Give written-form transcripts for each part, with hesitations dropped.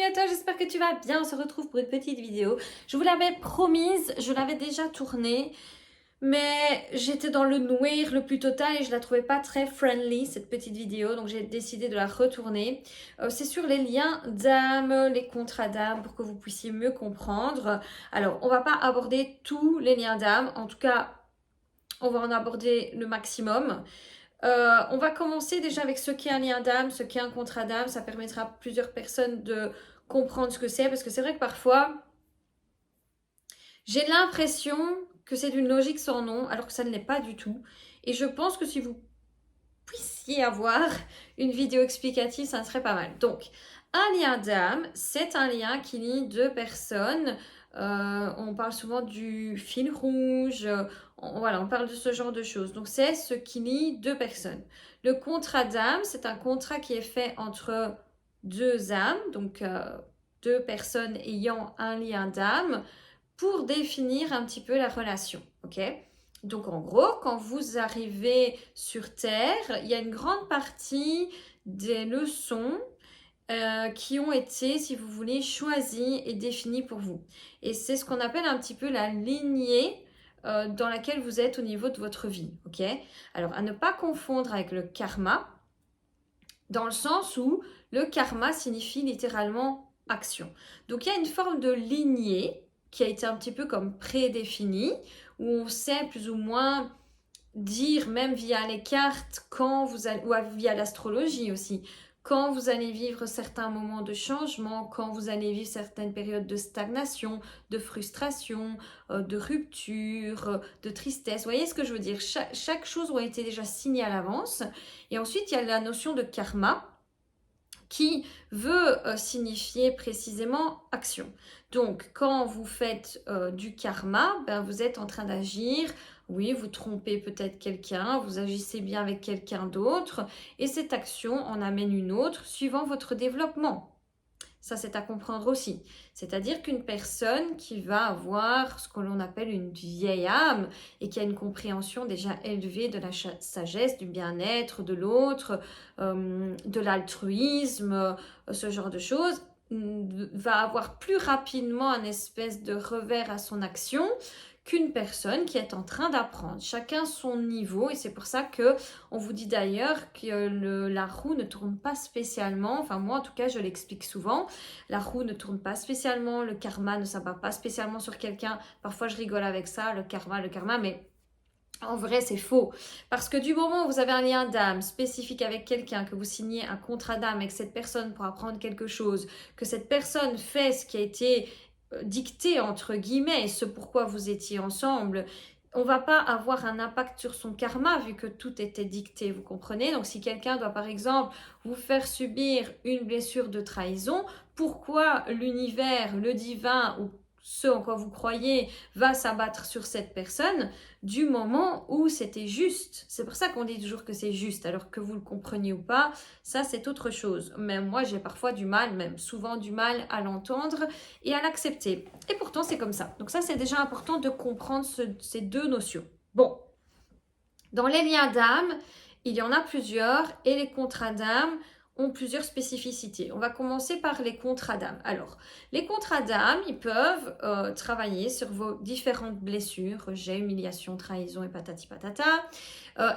à toi, j'espère que tu vas bien. On se retrouve pour une petite vidéo. Je vous l'avais promise, je l'avais déjà tournée, mais j'étais dans le noir le plus total et je la trouvais pas très friendly cette petite vidéo, donc j'ai décidé de la retourner. C'est sur les liens d'âme, les contrats d'âme, pour que vous puissiez mieux comprendre. Alors, on va pas aborder tous les liens d'âme, en tout cas, on va en aborder le maximum. On va commencer déjà avec ce qu'est un lien d'âme, ce qu'est un contrat d'âme. Ça permettra à plusieurs personnes de comprendre ce que c'est, parce que c'est vrai que parfois, j'ai l'impression que c'est d'une logique sans nom, alors que ça ne l'est pas du tout. Et je pense que si vous puissiez avoir une vidéo explicative, ça serait pas mal. Donc, un lien d'âme, c'est un lien qui lie deux personnes. On parle souvent du fil rouge, voilà, on parle de ce genre de choses. Donc, c'est ce qui lie deux personnes. Le contrat d'âme, c'est un contrat qui est fait entre deux âmes, donc deux personnes ayant un lien d'âme, pour définir un petit peu la relation, ok? Donc en gros, quand vous arrivez sur Terre, il y a une grande partie des leçons qui ont été, si vous voulez, choisies et définies pour vous. Et c'est ce qu'on appelle un petit peu la lignée dans laquelle vous êtes au niveau de votre vie, ok? Alors à ne pas confondre avec le karma, dans le sens où le karma signifie littéralement action. Donc il y a une forme de lignée qui a été un petit peu comme prédéfinie, où on sait plus ou moins dire, même via les cartes, quand vous allez, ou via l'astrologie aussi, quand vous allez vivre certains moments de changement, quand vous allez vivre certaines périodes de stagnation, de frustration, de rupture, de tristesse. Vous voyez ce que je veux dire? Chaque chose a été déjà signée à l'avance. Et ensuite, il y a la notion de karma qui veut signifier précisément action. Donc, quand vous faites du karma, ben, vous êtes en train d'agir. Oui, vous trompez peut-être quelqu'un, vous agissez bien avec quelqu'un d'autre, et cette action en amène une autre suivant votre développement. Ça, c'est à comprendre aussi. C'est-à-dire qu'une personne qui va avoir ce que l'on appelle une vieille âme et qui a une compréhension déjà élevée de la sagesse, du bien-être de l'autre, de l'altruisme, ce genre de choses, va avoir plus rapidement un espèce de revers à son action qu'une personne qui est en train d'apprendre. Chacun son niveau, et c'est pour ça que on vous dit d'ailleurs que la roue ne tourne pas spécialement, enfin moi en tout cas je l'explique souvent, la roue ne tourne pas spécialement, le karma ne s'abat pas spécialement sur quelqu'un. Parfois je rigole avec ça, le karma, mais en vrai, c'est faux. Parce que du moment où vous avez un lien d'âme spécifique avec quelqu'un, que vous signez un contrat d'âme avec cette personne pour apprendre quelque chose, que cette personne fait ce qui a été dicté, entre guillemets, et ce pourquoi vous étiez ensemble, on va pas avoir un impact sur son karma vu que tout était dicté, vous comprenez? Donc si quelqu'un doit par exemple vous faire subir une blessure de trahison, pourquoi l'univers, le divin ou ce en quoi vous croyez va s'abattre sur cette personne du moment où c'était juste. C'est pour ça qu'on dit toujours que c'est juste, alors que vous le compreniez ou pas, ça c'est autre chose. Même moi j'ai parfois du mal, même souvent du mal à l'entendre et à l'accepter. Et pourtant c'est comme ça. Donc ça c'est déjà important de comprendre ces deux notions. Bon, dans les liens d'âme, il y en a plusieurs et les contrats d'âme ont plusieurs spécificités. On va commencer par les contrats d'âme. Alors, les contrats d'âme, ils peuvent travailler sur vos différentes blessures, rejet, humiliation, trahison et patati patata.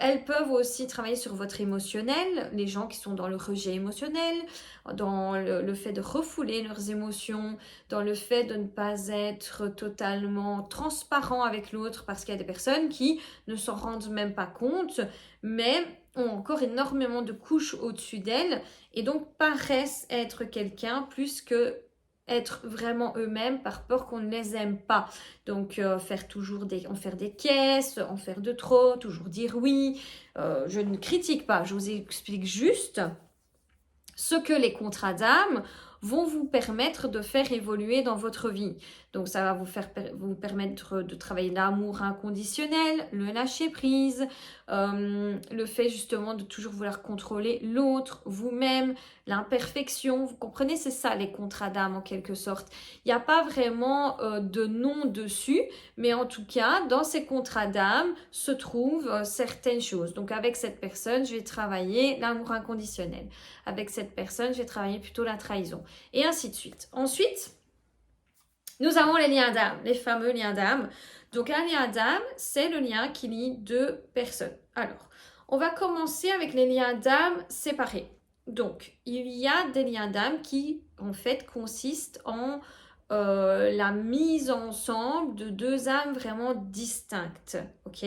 Elles peuvent aussi travailler sur votre émotionnel, les gens qui sont dans le rejet émotionnel, dans le fait de refouler leurs émotions, dans le fait de ne pas être totalement transparent avec l'autre, parce qu'il y a des personnes qui ne s'en rendent même pas compte, mais ont encore énormément de couches au-dessus d'elles et donc paraissent être quelqu'un plus que être vraiment eux-mêmes par peur qu'on ne les aime pas. Donc en faire des caisses, en faire de trop, toujours dire oui. Je ne critique pas, je vous explique juste ce que les contrats d'âme vont vous permettre de faire évoluer dans votre vie. Donc ça va vous permettre de travailler l'amour inconditionnel, le lâcher prise, le fait justement de toujours vouloir contrôler l'autre, vous-même, l'imperfection. Vous comprenez, c'est ça les contrats d'âme en quelque sorte. Il n'y a pas vraiment de nom dessus, mais en tout cas, dans ces contrats d'âme se trouvent certaines choses. Donc avec cette personne, je vais travailler l'amour inconditionnel. Avec cette personne, je vais travailler plutôt la trahison. et ainsi de suite. Ensuite, nous avons les liens d'âme, les fameux liens d'âme. Donc un lien d'âme, c'est le lien qui lie deux personnes. Alors, on va commencer avec les liens d'âme séparés. Donc, il y a des liens d'âme qui, en fait, consistent en la mise ensemble de deux âmes vraiment distinctes. Ok?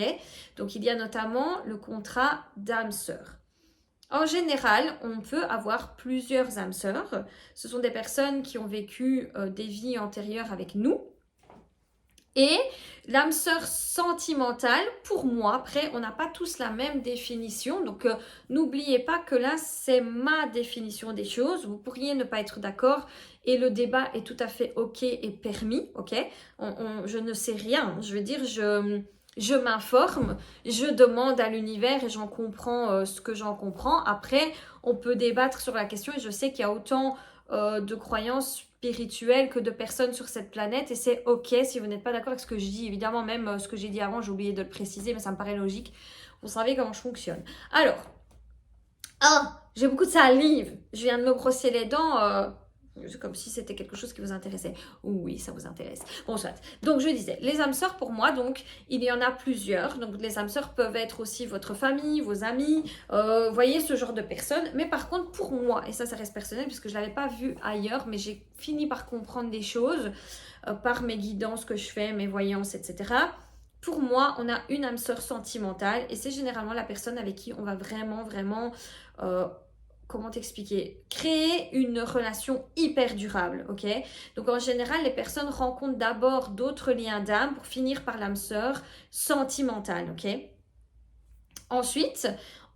Donc, il y a notamment le contrat d'âme-sœur. En général, on peut avoir plusieurs âmes sœurs. Ce sont des personnes qui ont vécu des vies antérieures avec nous. Et l'âme sœur sentimentale, pour moi, après, on n'a pas tous la même définition. Donc, n'oubliez pas que là, c'est ma définition des choses. Vous pourriez ne pas être d'accord et le débat est tout à fait OK et permis. OK, je ne sais rien. Je veux dire, je m'informe, je demande à l'univers et j'en comprends ce que j'en comprends. Après, on peut débattre sur la question et je sais qu'il y a autant de croyances spirituelles que de personnes sur cette planète et c'est ok si vous n'êtes pas d'accord avec ce que je dis. Évidemment, même ce que j'ai dit avant, j'ai oublié de le préciser, mais ça me paraît logique. Vous savez comment je fonctionne. Alors, j'ai beaucoup de salive. Je viens de me brosser les dents. C'est comme si c'était quelque chose qui vous intéressait. Oui, ça vous intéresse. Bon, soit. Donc, je disais, les âmes sœurs, pour moi, donc, il y en a plusieurs. Donc, les âmes sœurs peuvent être aussi votre famille, vos amis, voyez, ce genre de personnes. Mais par contre, pour moi, et ça reste personnel, puisque je ne l'avais pas vu ailleurs, mais j'ai fini par comprendre des choses par mes guidances que je fais, mes voyances, etc. Pour moi, on a une âme sœur sentimentale et c'est généralement la personne avec qui on va vraiment comment t'expliquer, créer une relation hyper durable, ok? Donc en général, les personnes rencontrent d'abord d'autres liens d'âme pour finir par l'âme sœur sentimentale, ok? Ensuite,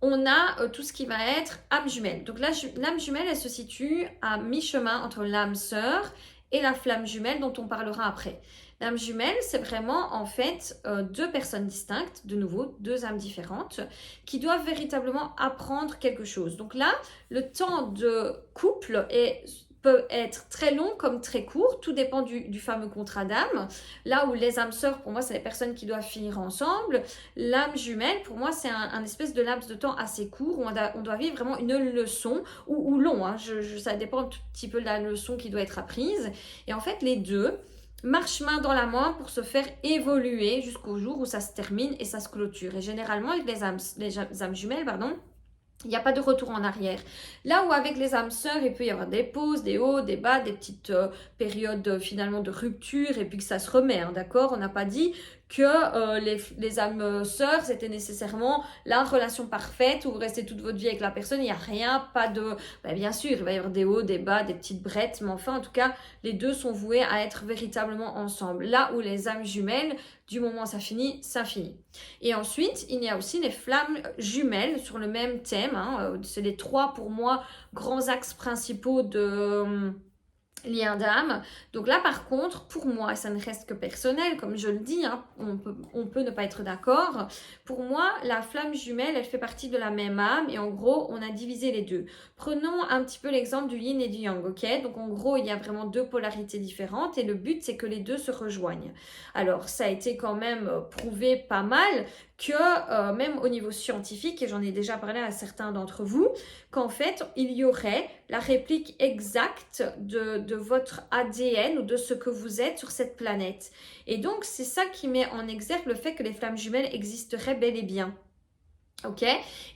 on a tout ce qui va être âme jumelle. Donc l'âme jumelle, elle se situe à mi-chemin entre l'âme sœur et la flamme jumelle dont on parlera après. L'âme jumelle, c'est vraiment en fait deux personnes distinctes, de nouveau, deux âmes différentes, qui doivent véritablement apprendre quelque chose. Donc là, le temps de couple peut être très long comme très court, tout dépend du fameux contrat d'âme. Là où les âmes sœurs, pour moi, c'est les personnes qui doivent finir ensemble. L'âme jumelle, pour moi, c'est un espèce de laps de temps assez court où on doit vivre vraiment une leçon, ou long, hein. Ça dépend un tout petit peu de la leçon qui doit être apprise. Et en fait, les deux marche main dans la main pour se faire évoluer jusqu'au jour où ça se termine et ça se clôture. Et généralement, avec les âmes jumelles, il n'y a pas de retour en arrière. Là où avec les âmes sœurs, il peut y avoir des pauses, des hauts, des bas, des petites périodes finalement de rupture et puis que ça se remet, hein, d'accord? On n'a pas dit que les âmes sœurs, c'était nécessairement la relation parfaite où vous restez toute votre vie avec la personne, il n'y a rien, pas de... bien sûr, il va y avoir des hauts, des bas, des petites brettes, mais enfin, en tout cas, les deux sont voués à être véritablement ensemble. Là où les âmes jumelles, du moment où ça finit, ça finit. Et ensuite, il y a aussi les flammes jumelles sur le même thème, hein. C'est les trois, pour moi, grands axes principaux de... lien d'âme. Donc là, par contre, pour moi, ça ne reste que personnel, comme je le dis, hein, on peut ne pas être d'accord. Pour moi, la flamme jumelle, elle fait partie de la même âme et en gros, on a divisé les deux. Prenons un petit peu l'exemple du yin et du yang, ok? Donc en gros, il y a vraiment deux polarités différentes et le but, c'est que les deux se rejoignent. Alors, ça a été quand même prouvé pas mal que même au niveau scientifique, et j'en ai déjà parlé à certains d'entre vous, qu'en fait, il y aurait la réplique exacte de votre ADN ou de ce que vous êtes sur cette planète. Et donc, c'est ça qui met en exergue le fait que les flammes jumelles existeraient bel et bien. Ok?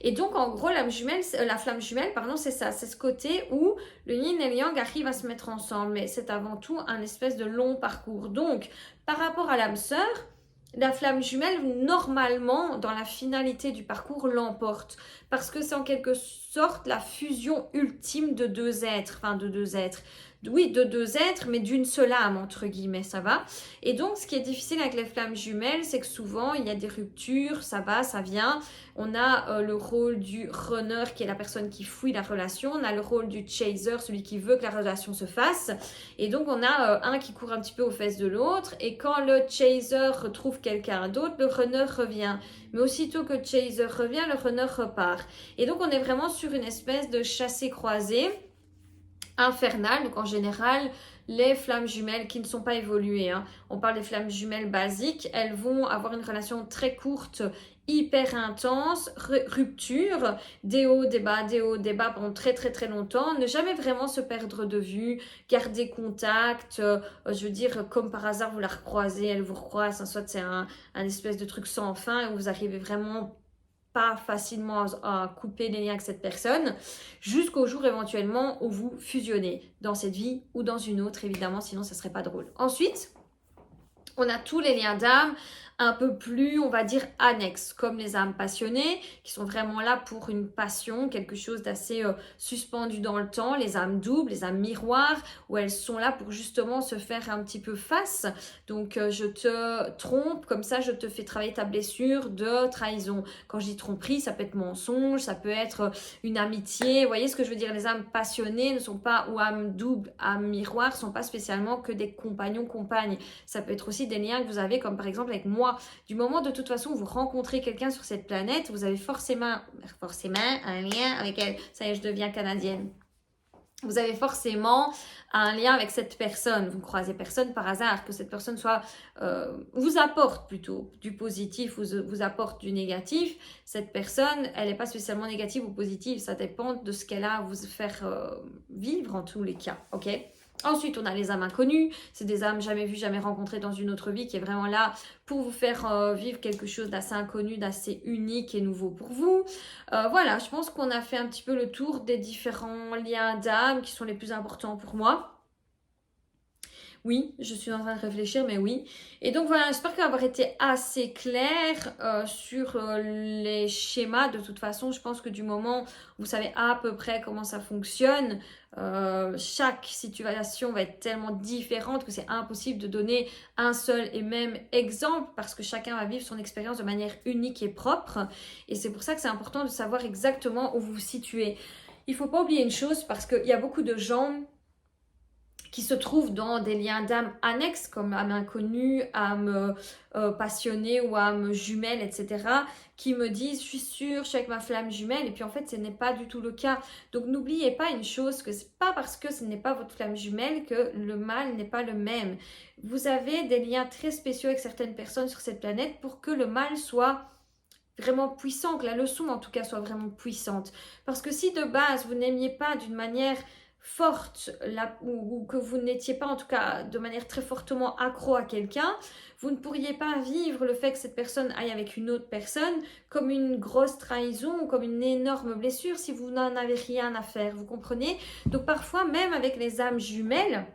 Et donc, en gros, la flamme jumelle, pardon, c'est ça. C'est ce côté où le yin et le yang arrivent à se mettre ensemble. Mais c'est avant tout un espèce de long parcours. Donc, par rapport à l'âme sœur, la flamme jumelle, normalement, dans la finalité du parcours, l'emporte. Parce que c'est en quelque sorte la fusion ultime de deux êtres. Enfin, de deux êtres. Oui, de deux êtres, mais d'une seule âme, entre guillemets, ça va. Et donc, ce qui est difficile avec les flammes jumelles, c'est que souvent, il y a des ruptures, ça va, ça vient. On a le rôle du runner, qui est la personne qui fuit la relation. On a le rôle du chaser, celui qui veut que la relation se fasse. Et donc, on a un qui court un petit peu aux fesses de l'autre. Et quand le chaser retrouve quelqu'un d'autre, le runner revient. Mais aussitôt que le chaser revient, le runner repart. Et donc, on est vraiment sur une espèce de chassé-croisé. infernales. Donc en général, les flammes jumelles qui ne sont pas évoluées, hein, on parle des flammes jumelles basiques, elles vont avoir une relation très courte, hyper intense, rupture, des hauts, des bas pendant très très très longtemps, ne jamais vraiment se perdre de vue, garder contact, je veux dire, comme par hasard vous la recroisez, elle vous recroise, hein, soit c'est un espèce de truc sans fin et vous arrivez vraiment pas facilement à couper les liens avec cette personne, jusqu'au jour éventuellement où vous fusionnez dans cette vie ou dans une autre, évidemment, sinon ça serait pas drôle. Ensuite, on a tous les liens d'âme un peu plus, on va dire, annexes, comme les âmes passionnées, qui sont vraiment là pour une passion, quelque chose d'assez suspendu dans le temps, les âmes doubles, les âmes miroirs, où elles sont là pour justement se faire un petit peu face. Donc, je te trompe, comme ça, je te fais travailler ta blessure de trahison. Quand je dis tromperie, ça peut être mensonge, ça peut être une amitié. Vous voyez ce que je veux dire? Les âmes passionnées ne sont pas, ou âmes doubles, âmes miroirs, ne sont pas spécialement que des compagnons, compagnes. Ça peut être aussi des liens que vous avez, comme par exemple avec moi. Du moment de toute façon où vous rencontrez quelqu'un sur cette planète, vous avez forcément un lien avec elle. Ça y est, je deviens canadienne. Vous avez forcément un lien avec cette personne. Vous ne croisez personne par hasard, que cette personne soit vous apporte plutôt du positif, vous apporte du négatif. Cette personne, elle n'est pas spécialement négative ou positive. Ça dépend de ce qu'elle a à vous faire vivre en tous les cas. Ok? Ensuite, on a les âmes inconnues. C'est des âmes jamais vues, jamais rencontrées dans une autre vie qui est vraiment là pour vous faire vivre quelque chose d'assez inconnu, d'assez unique et nouveau pour vous. Voilà, je pense qu'on a fait un petit peu le tour des différents liens d'âme qui sont les plus importants pour moi. Oui, je suis en train de réfléchir, mais oui. Et donc voilà, j'espère avoir été assez claire sur les schémas. De toute façon, je pense que du moment où vous savez à peu près comment ça fonctionne, chaque situation va être tellement différente que c'est impossible de donner un seul et même exemple parce que chacun va vivre son expérience de manière unique et propre. Et c'est pour ça que c'est important de savoir exactement où vous vous situez. Il ne faut pas oublier une chose parce qu'il y a beaucoup de gens qui se trouvent dans des liens d'âme annexes comme âme inconnue, âme passionnée ou âme jumelle, etc. qui me disent, je suis sûre, je suis avec ma flamme jumelle, et puis en fait, ce n'est pas du tout le cas. Donc n'oubliez pas une chose, que c'est pas parce que ce n'est pas votre flamme jumelle que le mal n'est pas le même. Vous avez des liens très spéciaux avec certaines personnes sur cette planète pour que le mal soit vraiment puissant, que la leçon en tout cas soit vraiment puissante. Parce que si de base, vous n'aimiez pas d'une manière forte ou que vous n'étiez pas en tout cas de manière très fortement accro à quelqu'un, vous ne pourriez pas vivre le fait que cette personne aille avec une autre personne comme une grosse trahison ou comme une énorme blessure si vous n'en avez rien à faire, vous comprenez? Donc parfois même avec les âmes jumelles,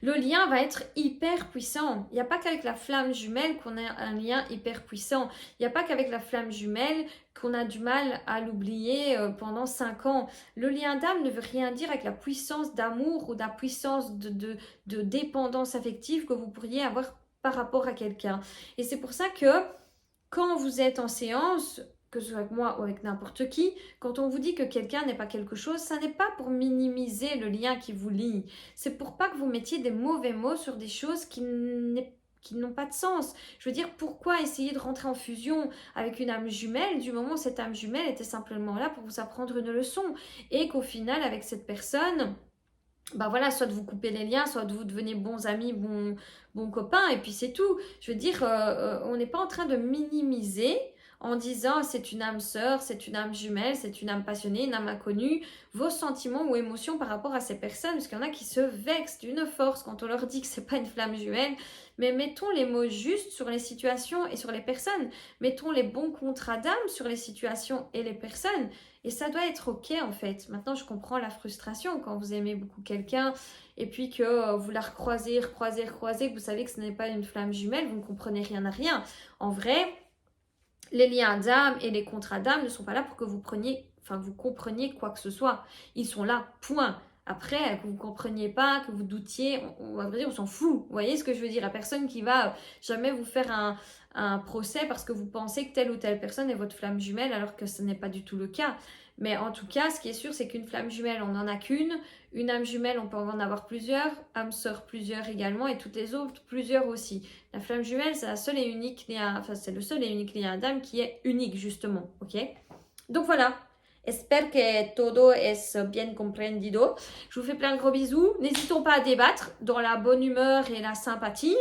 le lien va être hyper puissant. Il n'y a pas qu'avec la flamme jumelle qu'on a un lien hyper puissant. Il n'y a pas qu'avec la flamme jumelle qu'on a du mal à l'oublier pendant 5 ans. Le lien d'âme ne veut rien dire avec la puissance d'amour ou la puissance de dépendance affective que vous pourriez avoir par rapport à quelqu'un. Et c'est pour ça que quand vous êtes en séance, que ce soit avec moi ou avec n'importe qui, quand on vous dit que quelqu'un n'est pas quelque chose, ça n'est pas pour minimiser le lien qui vous lie. C'est pour pas que vous mettiez des mauvais mots sur des choses qui n'ont pas de sens. Je veux dire, pourquoi essayer de rentrer en fusion avec une âme jumelle du moment où cette âme jumelle était simplement là pour vous apprendre une leçon et qu'au final, avec cette personne, bah voilà, soit vous coupez les liens, soit vous devenez bons amis, bons copains, et puis c'est tout. Je veux dire, on n'est pas en train de minimiser en disant c'est une âme sœur, c'est une âme jumelle, c'est une âme passionnée, une âme inconnue, vos sentiments ou émotions par rapport à ces personnes, parce qu'il y en a qui se vexent d'une force quand on leur dit que c'est pas une flamme jumelle, mais mettons les mots justes sur les situations et sur les personnes, mettons les bons contrats d'âme sur les situations et les personnes, et ça doit être ok en fait. Maintenant je comprends la frustration quand vous aimez beaucoup quelqu'un, et puis que vous la recroisez, que vous savez que ce n'est pas une flamme jumelle, vous ne comprenez rien à rien. En vrai, les liens d'âme et les contrats d'âme ne sont pas là pour que vous compreniez quoi que ce soit. Ils sont là, point. Après, que vous ne compreniez pas, que vous doutiez, on va dire, on s'en fout. Vous voyez ce que je veux dire? La personne qui va jamais vous faire un procès parce que vous pensez que telle ou telle personne est votre flamme jumelle alors que ce n'est pas du tout le cas. Mais en tout cas, ce qui est sûr, c'est qu'une flamme jumelle, on n'en a qu'une. Une âme jumelle, on peut en avoir plusieurs. Âme sœur, plusieurs également. Et toutes les autres, plusieurs aussi. La flamme jumelle, c'est c'est le seul et unique lien d'âme qui est unique, justement. Ok? Donc voilà. Espero que todo es bien comprendido. Je vous fais plein de gros bisous. N'hésitons pas à débattre dans la bonne humeur et la sympathie.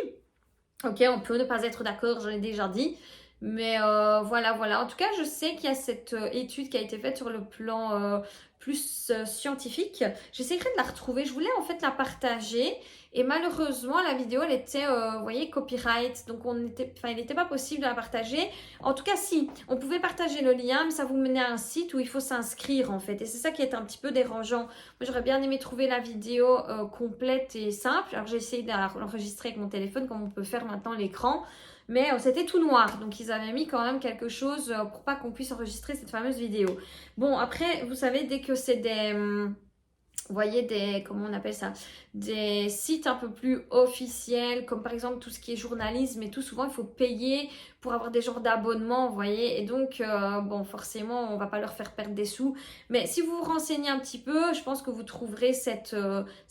Ok, on peut ne pas être d'accord, j'en ai déjà dit. Mais voilà, voilà. En tout cas, je sais qu'il y a cette étude qui a été faite sur le plan plus scientifique. J'essaierai de la retrouver. Je voulais en fait la partager. Et malheureusement, la vidéo, elle était, vous voyez, copyright. Donc, il n'était pas possible de la partager. En tout cas, si, on pouvait partager le lien, mais ça vous menait à un site où il faut s'inscrire, en fait. Et c'est ça qui est un petit peu dérangeant. Moi, j'aurais bien aimé trouver la vidéo complète et simple. Alors, j'ai essayé de l'enregistrer avec mon téléphone, comme on peut faire maintenant l'écran. Mais c'était tout noir. Donc, ils avaient mis quand même quelque chose pour pas qu'on puisse enregistrer cette fameuse vidéo. Bon, après, vous savez, dès que c'est des... vous voyez comment on appelle ça, des sites un peu plus officiels, comme par exemple tout ce qui est journalisme et tout, souvent il faut payer pour avoir des genres d'abonnements, vous voyez, et donc, bon, forcément, on va pas leur faire perdre des sous, mais si vous vous renseignez un petit peu, je pense que vous trouverez cette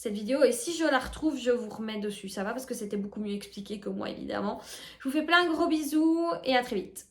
vidéo, et si je la retrouve, je vous remets dessus, ça va, parce que c'était beaucoup mieux expliqué que moi, évidemment. Je vous fais plein de gros bisous, et à très vite.